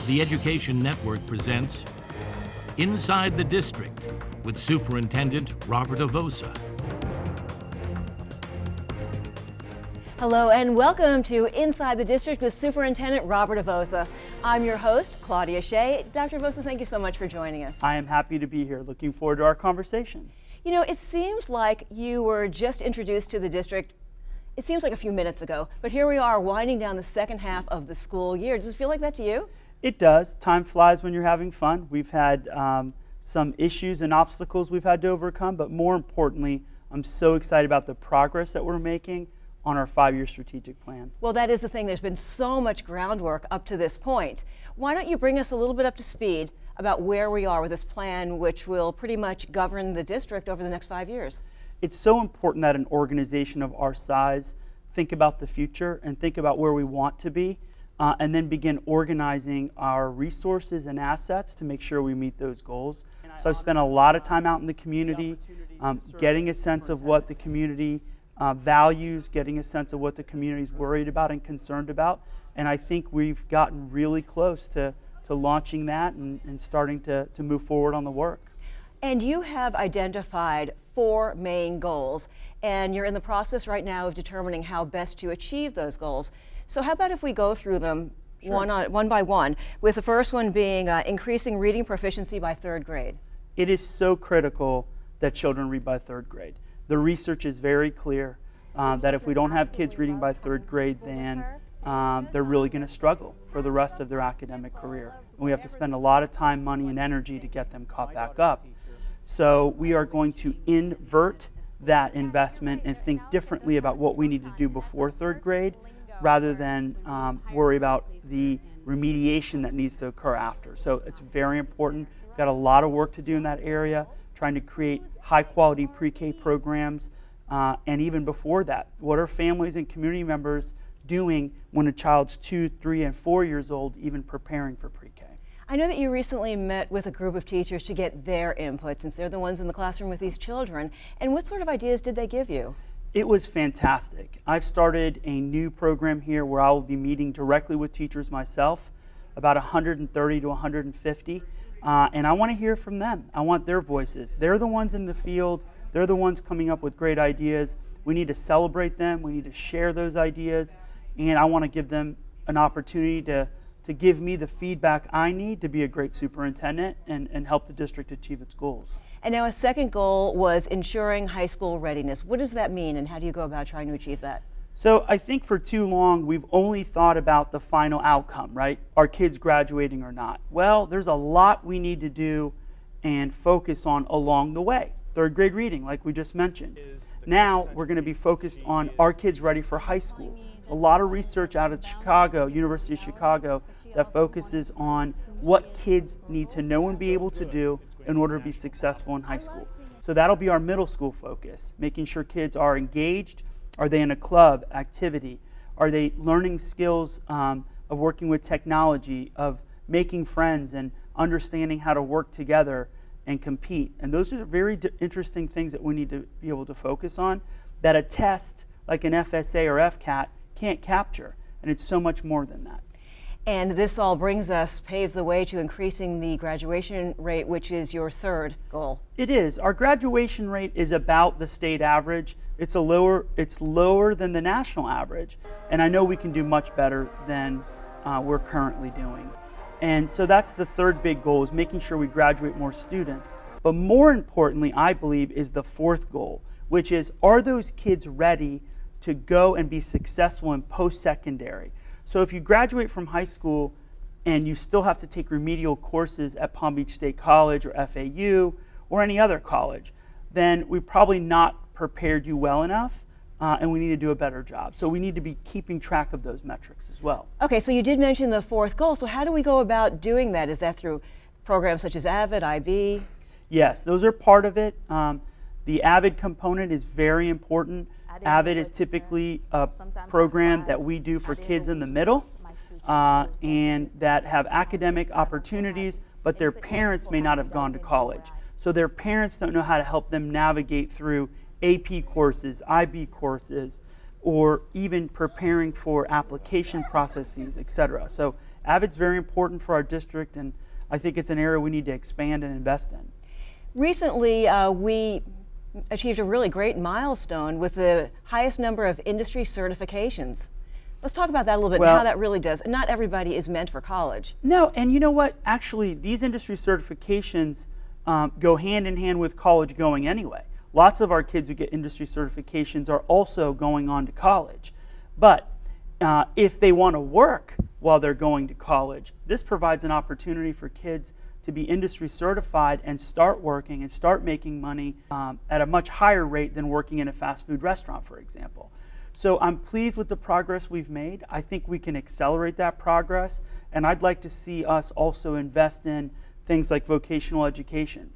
The Education Network presents Inside the District with Superintendent Robert Avossa. Hello and welcome to Inside the District with Superintendent Robert Avossa. I'm your host, Claudia Shea. Dr. Avossa, thank you so much for joining us. I am happy to be here. Looking forward to our conversation. You know, it seems like you were just introduced to the district, it seems like a few minutes ago, but here we are winding down the second half of the school year. Does it feel like that to you? It does. Time flies when you're having fun. We've had some issues and obstacles we've had to overcome, but more importantly, I'm so excited about the progress that we're making on our 5-year strategic plan. Well, that is the thing. There's been so much groundwork up to this point. Why don't you bring us a little bit up to speed about where we are with this plan, which will pretty much govern the district over the next 5 years? It's so important that an organization of our size think about the future and think about where we want to be, and then begin organizing our resources and assets to make sure we meet those goals. So I've spent a lot of time out in the community, getting a sense of what the community values, getting a sense of what the community is worried about and concerned about. And I think we've gotten really close to launching that and starting to move forward on the work. And you have identified 4 main goals, and you're in the process right now of determining how best to achieve those goals. So how about if we go through them one by one, with the first one being increasing reading proficiency by 3rd grade. It is so critical that children read by 3rd grade. The research is very clear that if we don't have kids reading by 3rd grade, then they're really going to struggle for the rest of their academic career. And we have to spend a lot of time, money, and energy to get them caught back up. So we are going to invert that investment and think differently about what we need to do before 3rd grade, rather than worry about the remediation that needs to occur after. So it's very important. We've got a lot of work to do in that area, trying to create high-quality pre-K programs, and even before that, what are families and community members doing when a child's 2, 3, and 4 years old, even preparing for pre-K? I know that you recently met with a group of teachers to get their input, since they're the ones in the classroom with these children. And what sort of ideas did they give you? It was fantastic. I've started a new program here where I will be meeting directly with teachers myself, about 130 to 150, and I want to hear from them. I want their voices. They're the ones in the field. They're the ones coming up with great ideas. We need to celebrate them. We need to share those ideas, and I want to give them an opportunity to give me the feedback I need to be a great superintendent and help the district achieve its goals. And now a second goal was ensuring high school readiness. What does that mean, and how do you go about trying to achieve that? So I think for too long we've only thought about the final outcome, right? Are kids graduating or not? Well, there's a lot we need to do and focus on along the way. 3rd grade reading, like we just mentioned. Now we're going to be focused on, are kids ready for high school? A lot of research out of Chicago, University of Chicago, that focuses on what kids need to know and be able to do in order to be successful in high school. So that'll be our middle school focus, making sure kids are engaged. Are they in a club, activity? Are they learning skills of working with technology, of making friends and understanding how to work together and compete? And those are very interesting things that we need to be able to focus on, that a test like an FSA or FCAT can't capture, and it's so much more than that. And this all paves the way to increasing the graduation rate, which is your 3rd goal. It is. Our graduation rate is about the state average. It's lower than the national average, and I know we can do much better than we're currently doing. And so that's the 3rd big goal, is making sure we graduate more students. But more importantly, I believe, is the 4th goal, which is, are those kids ready to go and be successful in post-secondary? So if you graduate from high school and you still have to take remedial courses at Palm Beach State College or FAU or any other college, then we probably not prepared you well enough, and we need to do a better job. So we need to be keeping track of those metrics as well. Okay, so you did mention the 4th goal. So how do we go about doing that? Is that through programs such as AVID, IB? Yes, those are part of it. The AVID component is very important. AVID is typically a program that we do for kids in the middle and that have academic opportunities, but their parents may not have gone to college. So their parents don't know how to help them navigate through AP courses, IB courses, or even preparing for application processes, et cetera. So Avid's very important for our district, and I think it's an area we need to expand and invest in. Recently, we achieved a really great milestone with the highest number of industry certifications. Let's talk about that a little bit, and how that really does. Not everybody is meant for college. No, and you know what? Actually, these industry certifications go hand in hand with college going anyway. Lots of our kids who get industry certifications are also going on to college. But if they want to work while they're going to college, this provides an opportunity for kids to be industry certified and start working and start making money at a much higher rate than working in a fast food restaurant, for example. So I'm pleased with the progress we've made. I think we can accelerate that progress, and I'd like to see us also invest in things like vocational education,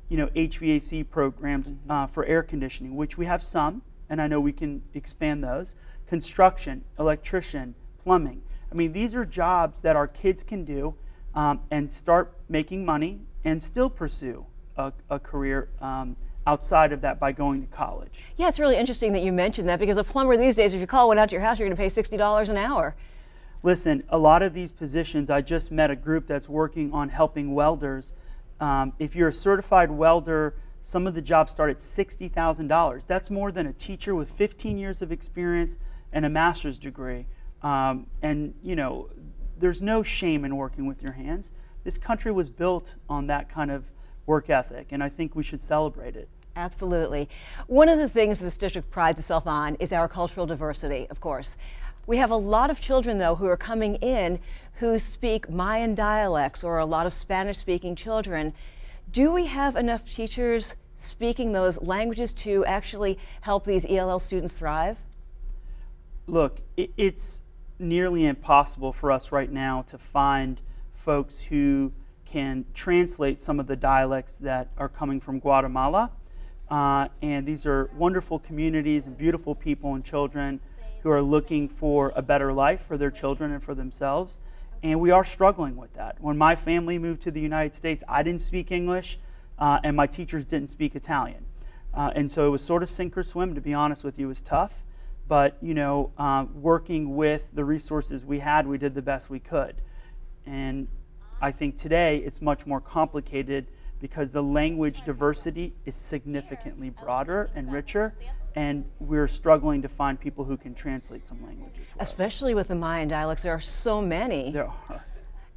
you know, HVAC programs for air conditioning, which we have some, and I know we can expand those. Construction, electrician, plumbing. I mean, these are jobs that our kids can do and start making money and still pursue a career outside of that by going to college. Yeah, it's really interesting that you mentioned that, because a plumber these days, if you call one out to your house, you're going to pay $60 an hour. Listen, a lot of these positions, I just met a group that's working on helping welders. If you're a certified welder, some of the jobs start at $60,000. That's more than a teacher with 15 years of experience and a master's degree. And you know, there's no shame in working with your hands. This country was built on that kind of work ethic, and I think we should celebrate it. Absolutely. One of the things this district prides itself on is our cultural diversity, of course. We have a lot of children, though, who are coming in who speak Mayan dialects, or a lot of Spanish-speaking children. Do we have enough teachers speaking those languages to actually help these ELL students thrive? Look, it's nearly impossible for us right now to find folks who can translate some of the dialects that are coming from Guatemala. And these are wonderful communities and beautiful people and children who are looking for a better life for their children and for themselves. And we are struggling with that. When my family moved to the United States, I didn't speak English, and my teachers didn't speak Italian. And so it was sort of sink or swim, to be honest with you. It was tough. But, you know, working with the resources we had, we did the best we could. And I think today it's much more complicated because the language diversity is significantly broader and richer, and we're struggling to find people who can translate some languages. Especially with the Mayan dialects, there are so many. There are.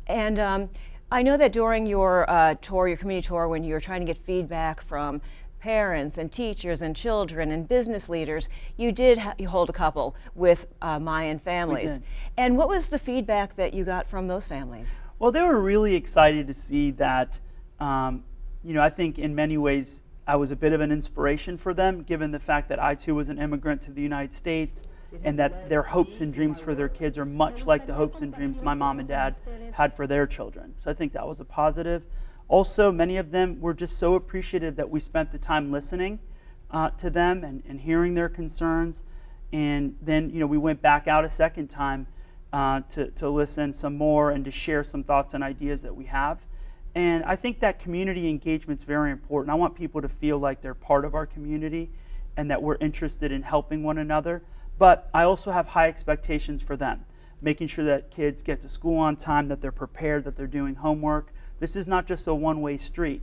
And I know that during your tour, your community tour, when you were trying to get feedback from parents and teachers and children and business leaders, you did you hold a couple with Mayan families. We did. And what was the feedback that you got from those families? Well, they were really excited to see that, you know, I think in many ways I was a bit of an inspiration for them, given the fact that I too was an immigrant to the United States, and that their hopes and dreams for their kids are much like the hopes and dreams my mom and dad had for their children. So I think that was a positive. Also, many of them were just so appreciative that we spent the time listening to them and hearing their concerns. And then, you know, we went back out a second time to listen some more and to share some thoughts and ideas that we have. And I think that community engagement is very important. I want people to feel like they're part of our community and that we're interested in helping one another. But I also have high expectations for them, making sure that kids get to school on time, that they're prepared, that they're doing homework. This is not just a one-way street.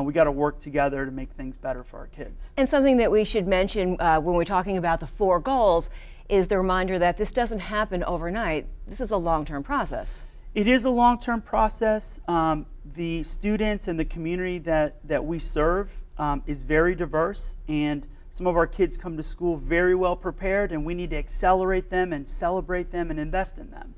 We got to work together to make things better for our kids. And something that we should mention when we're talking about the 4 goals is the reminder that this doesn't happen overnight. This is a long-term process. It is a long-term process. The students and the community that we serve is very diverse, and some of our kids come to school very well prepared, and we need to accelerate them and celebrate them and invest in them.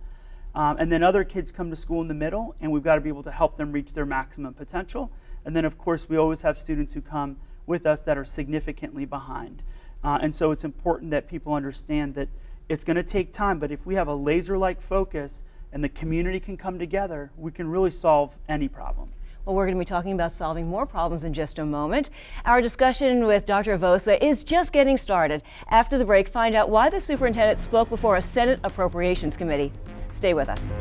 And then other kids come to school in the middle, and we've got to be able to help them reach their maximum potential. And then, of course, we always have students who come with us that are significantly behind. And so it's important that people understand that it's going to take time, but if we have a laser-like focus and the community can come together, we can really solve any problem. Well, we're going to be talking about solving more problems in just a moment. Our discussion with Dr. Avossa is just getting started. After the break, find out why the superintendent spoke before a Senate Appropriations Committee. Stay with us.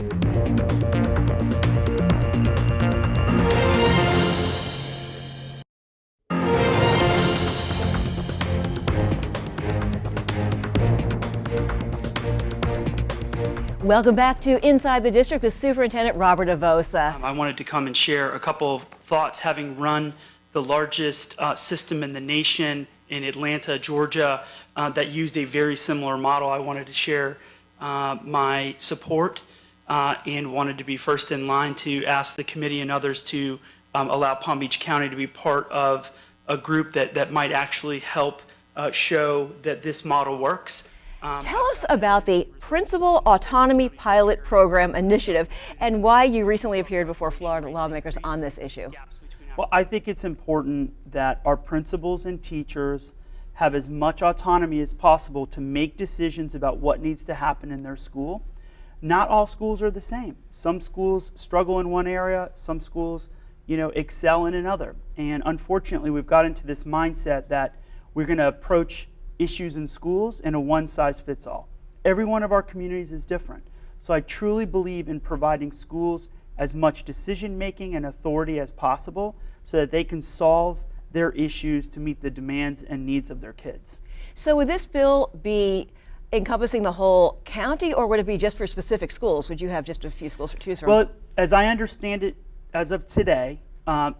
Welcome back to Inside the District with Superintendent Robert Avossa. I wanted to come and share a couple of thoughts, having run the largest system in the nation in Atlanta, Georgia, that used a very similar model. I wanted to share my support and wanted to be first in line to ask the committee and others to allow Palm Beach County to be part of a group that might actually help show that this model works. Tell us about the Principal Autonomy Pilot Program Initiative and why you recently appeared before Florida lawmakers on this issue. Well, I think it's important that our principals and teachers have as much autonomy as possible to make decisions about what needs to happen in their school. Not all schools are the same. Some schools struggle in one area, some schools, excel in another. And unfortunately, we've got into this mindset that we're going to approach issues in schools in a one-size-fits-all. Every one of our communities is different. So I truly believe in providing schools as much decision-making and authority as possible so that they can solve their issues to meet the demands and needs of their kids. So would this bill be encompassing the whole county, or would it be just for specific schools? Would you have just a few schools to choose from? Well, as I understand it, as of today,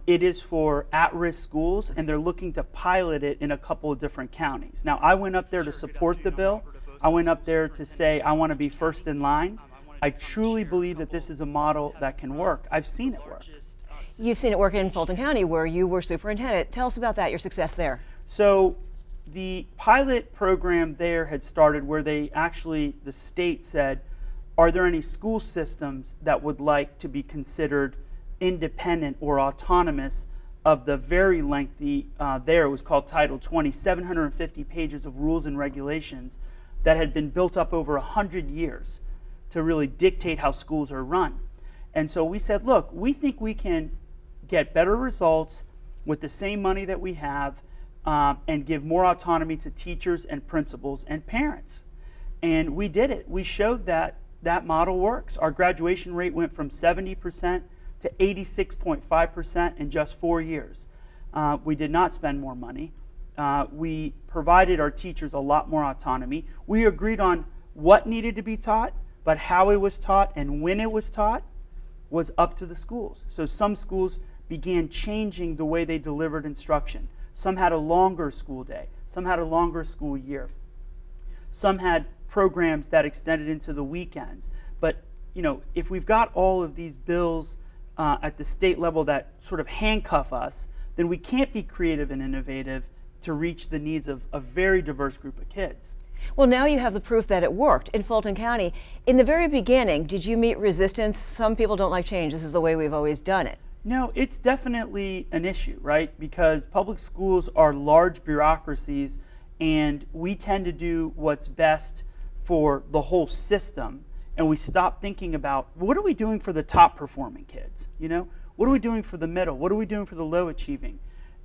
it is for at-risk schools, and they're looking to pilot it in a couple of different counties. Now, I went up there to support the bill. I went up there to say I want to be first in line. I truly believe that this is a model that can work. I've seen it work. You've seen it work in Fulton County, where you were superintendent. Tell us about that, your success there. So the pilot program there had started where the state said, are there any school systems that would like to be considered independent or autonomous of the very lengthy, it was called Title 20, 750 pages of rules and regulations that had been built up over 100 years to really dictate how schools are run. And so we said, look, we think we can get better results with the same money that we have and give more autonomy to teachers and principals and parents. And we did it. We showed that that model works. Our graduation rate went from 70% to 86.5% in just 4 years. We did not spend more money. We provided our teachers a lot more autonomy. We agreed on what needed to be taught, but how it was taught and when it was taught was up to the schools. So some schools began changing the way they delivered instruction. Some had a longer school day. Some had a longer school year. Some had programs that extended into the weekends. But if we've got all of these bills at the state level that sort of handcuff us, then we can't be creative and innovative to reach the needs of a very diverse group of kids. Well, now you have the proof that it worked in Fulton County. In the very beginning, did you meet resistance? Some people don't like change. This is the way we've always done it. No, it's definitely an issue, right? Because public schools are large bureaucracies, and we tend to do what's best for the whole system, and we stop thinking about what are we doing for the top performing kids? What are we doing for the middle? What are we doing for the low achieving?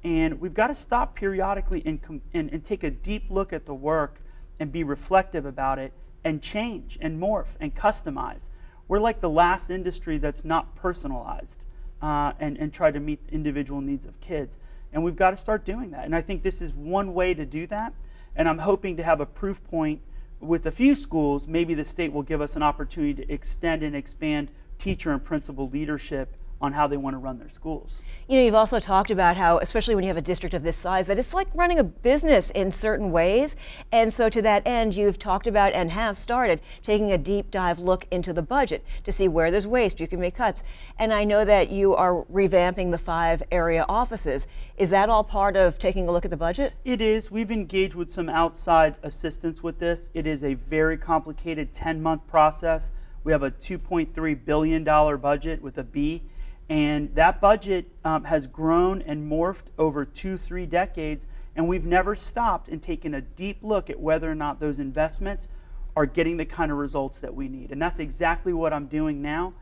And we've got to stop periodically and take a deep look at the work and be reflective about it and change and morph and customize. We're like the last industry that's not personalized and try to meet the individual needs of kids. And we've got to start doing that. And I think this is one way to do that. And I'm hoping to have a proof point with a few schools. Maybe the state will give us an opportunity to extend and expand teacher and principal leadership on how they want to run their schools. You've also talked about how, especially when you have a district of this size, that it's like running a business in certain ways. And so to that end, you've talked about and have started taking a deep dive look into the budget to see where there's waste, you can make cuts. And I know that you are revamping the 5 area offices. Is that all part of taking a look at the budget? It is. We've engaged with some outside assistance with this. It is a very complicated 10-month process. We have a $2.3 billion budget with a B. And that budget has grown and morphed over 2-3 decades, and we've never stopped and taken a deep look at whether or not those investments are getting the kind of results that we need. And that's exactly what I'm doing now.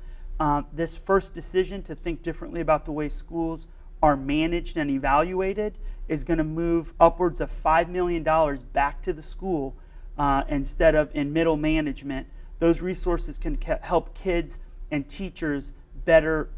This first decision to think differently about the way schools are managed and evaluated is going to move upwards of $5 million back to the school instead of in middle management. Those resources can help kids and teachers better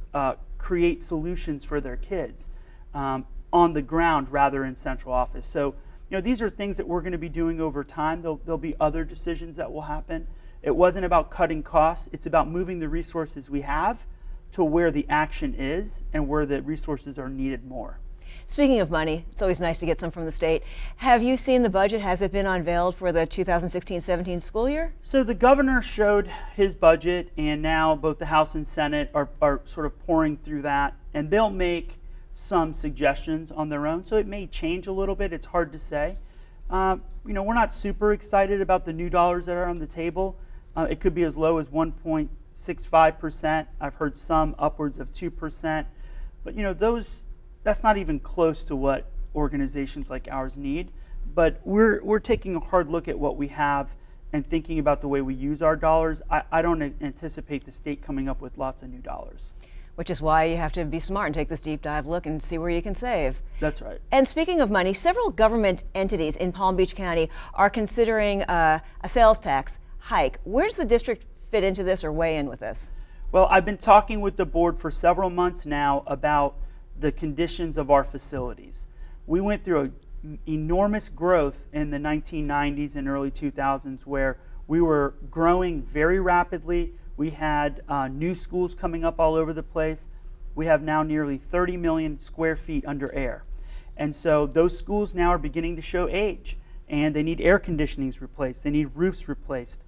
create solutions for their kids on the ground rather in central office. So, these are things that we're going to be doing over time. There'll be other decisions that will happen. It wasn't about cutting costs. It's about moving the resources we have to where the action is and where the resources are needed more. Speaking of money, it's always nice to get some from the state. Have you seen the budget? Has it been unveiled for the 2016-17 school year? So the governor showed his budget, and now both the House and Senate are sort of pouring through that, and they'll make some suggestions on their own. So it may change a little bit. It's hard to say. We're not super excited about the new dollars that are on the table. It could be as low as 1.65%. I've heard some upwards of 2%. But that's not even close to what organizations like ours need. But we're taking a hard look at what we have and thinking about the way we use our dollars. I don't anticipate the state coming up with lots of new dollars. Which is why you have to be smart and take this deep dive look and see where you can save. That's right. And speaking of money, several government entities in Palm Beach County are considering a sales tax hike. Where does the district fit into this or weigh in with this? Well, I've been talking with the board for several months now about the conditions of our facilities. We went through an enormous growth in the 1990s and early 2000s where we were growing very rapidly. We had new schools coming up all over the place. We have now nearly 30 million square feet under air. And so those schools now are beginning to show age, and they need air conditionings replaced. They need roofs replaced.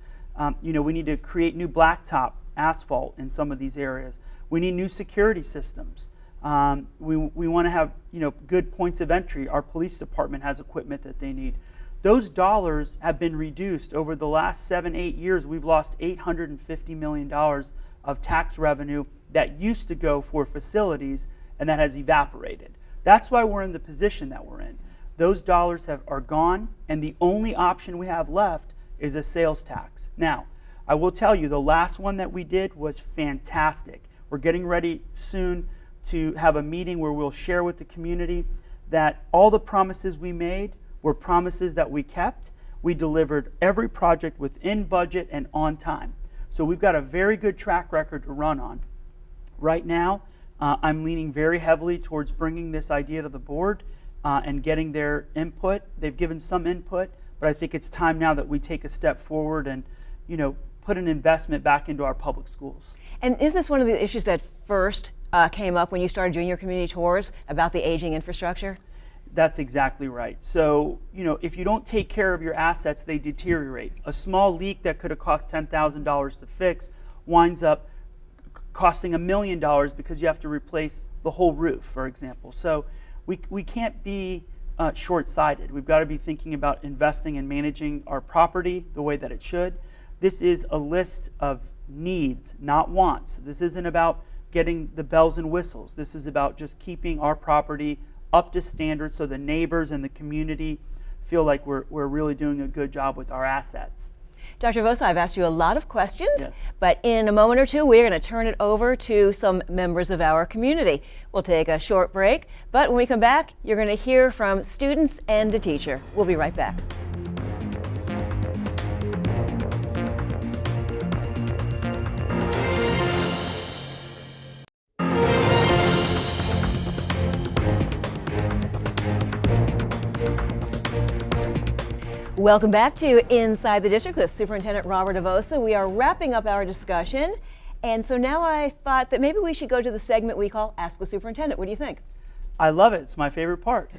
We need to create new blacktop asphalt in some of these areas. We need new security systems. We want to have good points of entry. Our police department has equipment that they need. Those dollars have been reduced over the last 7-8 years. We've lost $850 million of tax revenue that used to go for facilities, and that has evaporated. That's why we're in the position that we're in. Those dollars are gone, and the only option we have left is a sales tax. Now, I will tell you, the last one that we did was fantastic. We're getting ready soon to have a meeting where we'll share with the community that all the promises we made were promises that we kept. We delivered every project within budget and on time. So we've got a very good track record to run on. Right now, I'm leaning very heavily towards bringing this idea to the board and getting their input. They've given some input, but I think it's time now that we take a step forward and put an investment back into our public schools. And is this one of the issues that first came up when you started doing your community tours about the aging infrastructure? That's exactly right. So, if you don't take care of your assets, they deteriorate. A small leak that could have cost $10,000 to fix winds up costing $1 million because you have to replace the whole roof, for example. So we can't be short-sighted. We've got to be thinking about investing and managing our property the way that it should. This is a list of needs, not wants. This isn't about getting the bells and whistles. This is about just keeping our property up to standard so the neighbors and the community feel like we're really doing a good job with our assets. Dr. Avossa, I've asked you a lot of questions, yes, but in a moment or two, we're going to turn it over to some members of our community. We'll take a short break, but when we come back, you're going to hear from students and a teacher. We'll be right back. Welcome back to Inside the District with Superintendent Robert Avossa. We are wrapping up our discussion, and so now I thought that maybe we should go to the segment we call Ask the Superintendent. What do you think? I love it. It's my favorite part.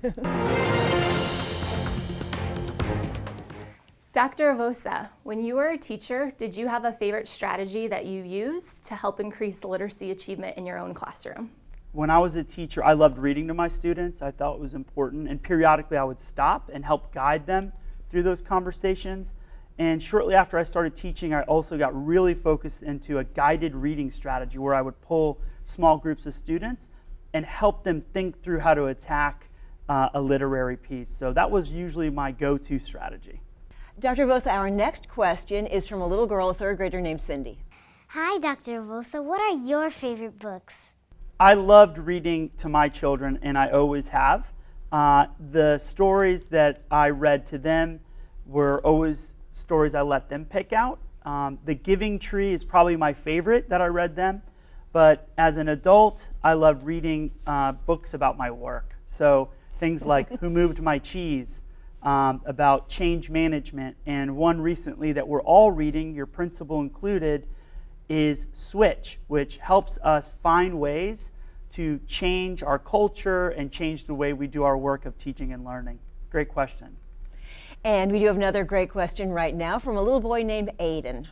Dr. Avossa, when you were a teacher, did you have a favorite strategy that you used to help increase literacy achievement in your own classroom? When I was a teacher, I loved reading to my students. I thought it was important, and periodically I would stop and help guide them through those conversations. And shortly after I started teaching, I also got really focused into a guided reading strategy where I would pull small groups of students and help them think through how to attack a literary piece. So that was usually my go-to strategy. Dr. Avossa, our next question is from a little girl, a third grader named Cindy. Hi, Dr. Avossa. What are your favorite books? I loved reading to my children, and I always have. The stories that I read to them were always stories I let them pick out. The Giving Tree is probably my favorite that I read them. But as an adult, I loved reading books about my work. So things like Who Moved My Cheese, about change management. And one recently that we're all reading, your principal included, is Switch, which helps us find ways to change our culture and change the way we do our work of teaching and learning. Great question. And we do have another great question right now from a little boy named Aiden.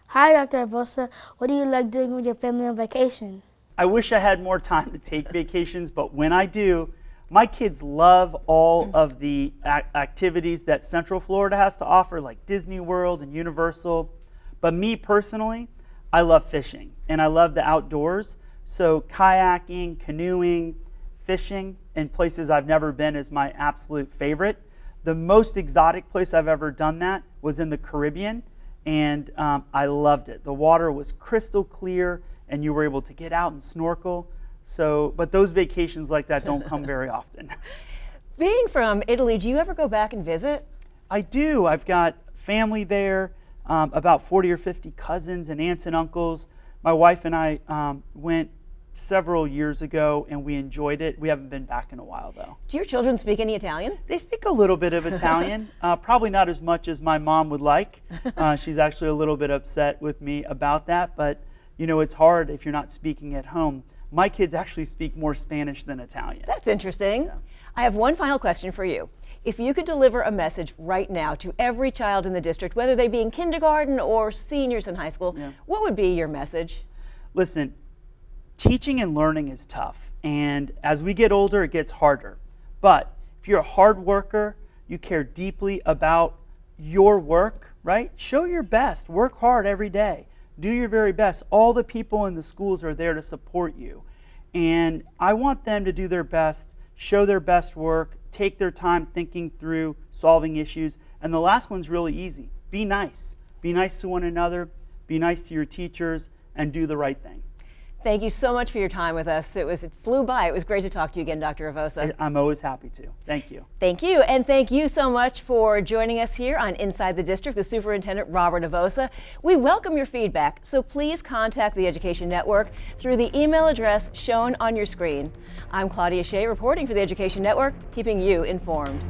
Hi, Dr. Avossa. What do you like doing with your family on vacation? I wish I had more time to take vacations, but when I do, my kids love all of the activities that Central Florida has to offer, like Disney World and Universal. But me personally, I love fishing and I love the outdoors. So kayaking, canoeing, fishing in places I've never been is my absolute favorite. The most exotic place I've ever done that was in the Caribbean, and I loved it. The water was crystal clear and you were able to get out and snorkel. So, but those vacations like that don't come very often. Being from Italy, do you ever go back and visit? I do. I've got family there, about 40 or 50 cousins and aunts and uncles. My wife and I went several years ago and we enjoyed it. We haven't been back in a while though. Do your children speak any Italian? They speak a little bit of Italian, probably not as much as my mom would like. She's actually a little bit upset with me about that, but you know, it's hard if you're not speaking at home. My kids actually speak more Spanish than Italian. That's interesting. Yeah. I have one final question for you. If you could deliver a message right now to every child in the district, whether they be in kindergarten or seniors in high school, what would be your message? Listen, teaching and learning is tough, and as we get older, it gets harder. But if you're a hard worker, you care deeply about your work, right? Show your best. Work hard every day. Do your very best. All the people in the schools are there to support you. And I want them to do their best, show their best work, take their time thinking through solving issues. And the last one's really easy. Be nice. Be nice to one another. Be nice to your teachers and do the right thing. Thank you so much for your time with us. It flew by. It was great to talk to you again, Dr. Avossa. I'm always happy to. Thank you. Thank you. And thank you so much for joining us here on Inside the District with Superintendent Robert Avossa. We welcome your feedback, so please contact the Education Network through the email address shown on your screen. I'm Claudia Shea reporting for the Education Network, keeping you informed.